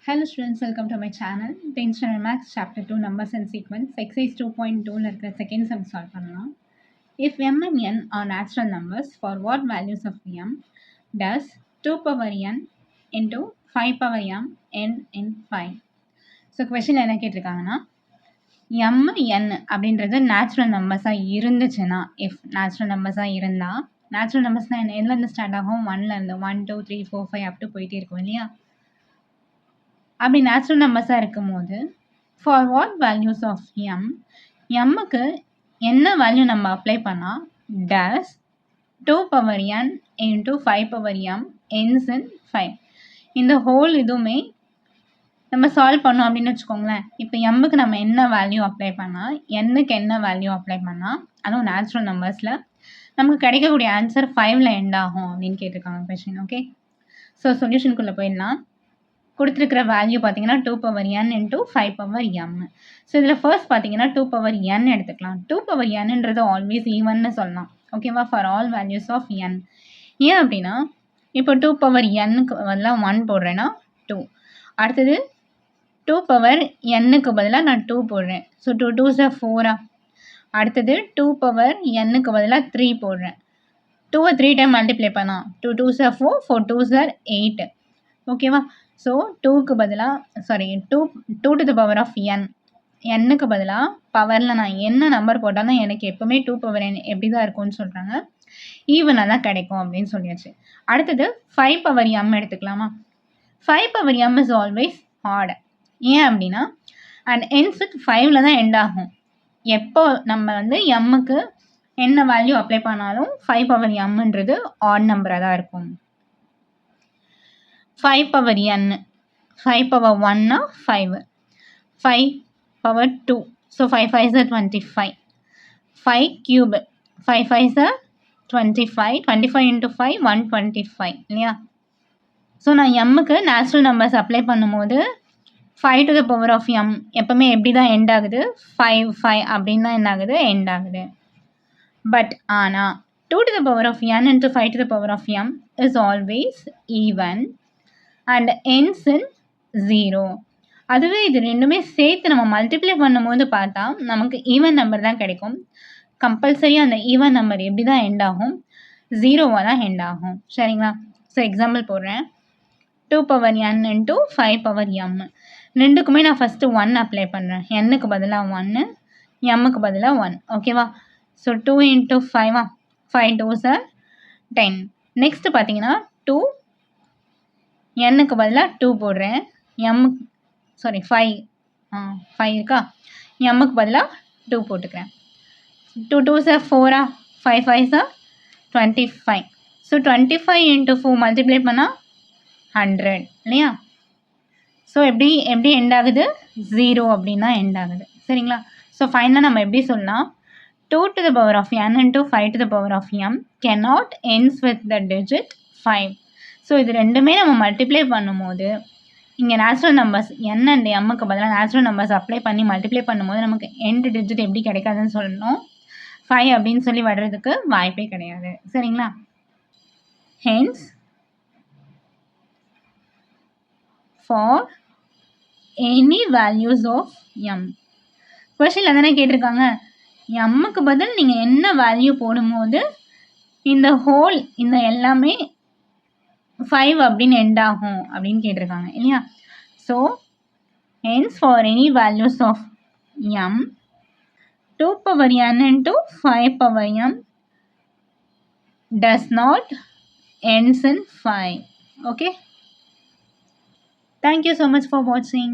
Hello students, welcome to my channel. 10th Standard Maths Chapter 2 Numbers and Sequence Exercise 2.2 ல இருக்கிற second sum solve பண்ணலாம். If m and n are natural numbers, for what values of m does 2 power n into 5 power m n in 5? So question என்ன கேட்டிருக்காங்கன்னா m n அப்படின்றது natural நம்பர்ஸாக இருந்துச்சுன்னா natural நம்பர்ஸாக இருந்தால் natural நம்பர்ஸ்னால் என்ன எதுலேருந்து start ஆகும் 1லேருந்து 1 2 3 4 5 up to போயிட்டே இருக்கும் இல்லையா. அப்படி நேச்சுரல் நம்பர்ஸாக இருக்கும்போது ஃபார் வாட் வேல்யூஸ் ஆஃப் எம்முக்கு என்ன வேல்யூ நம்ம அப்ளை பண்ணால் days 2 power n into 5 power m ends in 5. இந்த ஹோல் இதுவுமே நம்ம சால்வ் பண்ணோம் அப்படின்னு வச்சுக்கோங்களேன். இப்போ எம்முக்கு நம்ம என்ன வேல்யூ அப்ளை பண்ணால் என்னுக்கு என்ன வேல்யூ அப்ளை பண்ணால் அதுவும் நேச்சுரல் நம்பர்ஸில் நமக்கு கிடைக்கக்கூடிய ஆன்சர் 5ல் எண்ட் ஆகும் அப்படின்னு கேட்டிருக்காங்க கொஷின். ஓகே, ஸோ சொல்யூஷனுக்குள்ளே போயிடலாம். கொடுத்துருக்கிற வேல்யூ பார்த்தீங்கன்னா 2 power n into 5 power m. So இதில் ஃபர்ஸ்ட் பார்த்தீங்கன்னா 2 பவர் n எடுத்துக்கலாம். 2 பவர் nன்றது ஆல்வேஸ் ஈவன்னு சொல்லலாம். ஓகேவா, for all values of n. ஏன் அப்படின்னா இப்போ 2 பவர் nக்கு பதிலாக 1 போடுறேன்னா 2, அடுத்தது 2 பவர் nக்கு பதிலாக நான் 2 போடுறேன். So 2 2s are 4. அடுத்தது 2 பவர் nக்கு பதிலாக 3 போடுறேன். 2 3 டைம் மல்டிப்ளை பண்ணால் 2 2s are 4, 4 2s are 8. ஓகேவா, ஸோ 2க்கு பதிலாக two to the power of என்னுக்கு பதிலாக பவரில் நான் என்ன நம்பர் போட்டாலும் எனக்கு எப்போவுமே 2 பவர் n எப்படி தான் இருக்கும்னு சொல்கிறாங்க, ஈவனாக தான் கிடைக்கும் அப்படின்னு சொல்லியாச்சு. அடுத்தது 5 பவர் m எடுத்துக்கலாமா. 5 power m is always hard. ஏன் அப்படின்னா அண்ட் ends with 5ல் தான் எண்ட் ஆகும். எப்போ நம்ம வந்து எம்முக்கு என்ன வேல்யூ அப்ளை பண்ணாலும் 5 பவர் mன்றது ஆட் நம்பராக தான் இருக்கும். 5 power n, 5 power 1 5, 5 power 2, so 5 5s are 25, 5 cube, 5 5s are 25, 25 into 5 125 இல்லையா. ஸோ நான் எம்முக்கு நேச்சுரல் நம்பர்ஸ் அப்ளை பண்ணும்போது 5 to the power of m எப்போவுமே எப்படி தான் எண்ட் ஆகுது, 5 5 அப்படின்னு தான் என்ன ஆகுது, எண்ட் ஆகுது. பட் ஆனால் 2 to the power of n into 5 to the power of m is always even and ends in 0. அதுவே இது ரெண்டுமே சேர்த்து நம்ம மல்டிப்ளை பண்ணும்போது பார்த்தா நமக்கு ஈவன் நம்பர் தான் கிடைக்கும். கம்பல்சரியாக அந்த ஈவன் நம்பர் எப்படி தான் எண்ட் ஆகும், 0வாக தான் எண்ட் ஆகும். சரிங்களா. ஸோ எக்ஸாம்பிள் போடுறேன். 2 power n into 5 power m ரெண்டுக்குமே நான் ஃபஸ்ட்டு 1 அப்ளை பண்ணுறேன். என்னுக்கு பதிலாக 1, எம்முக்கு பதிலாக 1. ஓகேவா. So 2 into 5 5 2s are 10. Next பார்த்தீங்கன்னா 2 என்னுக்கு பதிலாக 2 போடுறேன். எம்முக்கு 5 இருக்கா, எம்முக்கு பதிலாக 2 போட்டுக்கிறேன். 2 2s are 4, 5 5s are 25. So 25 into 4 multiply பண்ணால் 100 இல்லையா. ஸோ எப்படி எண்ட் ஆகுது, 0 அப்படின்னா எண்ட் ஆகுது. சரிங்களா. ஸோ ஃபைனலாக நம்ம எப்படி சொல்லலாம், 2 to the power of n into 5 to the power of m cannot ends with the digit 5. So இது ரெண்டுமே நம்ம மல்டிப்ளை பண்ணும்போது இங்கே நேச்சுரல் நம்பர்ஸ் n அண்ட் எம்முக்கு பதிலாக நேச்சுரல் நம்பர்ஸ் அப்ளை பண்ணி மல்டிப்ளை பண்ணும்போது நமக்கு எண்ட் டிஜிட் எப்படி கிடைக்காதுன்னு சொல்லணும், 5 அப்படின்னு சொல்லி வர்றதுக்கு வாய்ப்பே கிடையாது. சரிங்களா. Hence for any values of m, கொஷனில் தானே கேட்டிருக்காங்க எம்முக்கு பதில் நீங்கள் என்ன வேல்யூ போடும்போது இந்த ஹோல் இந்த எல்லாமே 5 அப்படின்னு எண்ட் ஆகும் அப்படின்னு கேட்டிருக்காங்க இல்லையா. So hence for any values of m 2 power n into 5 power m does not ends in 5. Okay. Thank you so much for watching.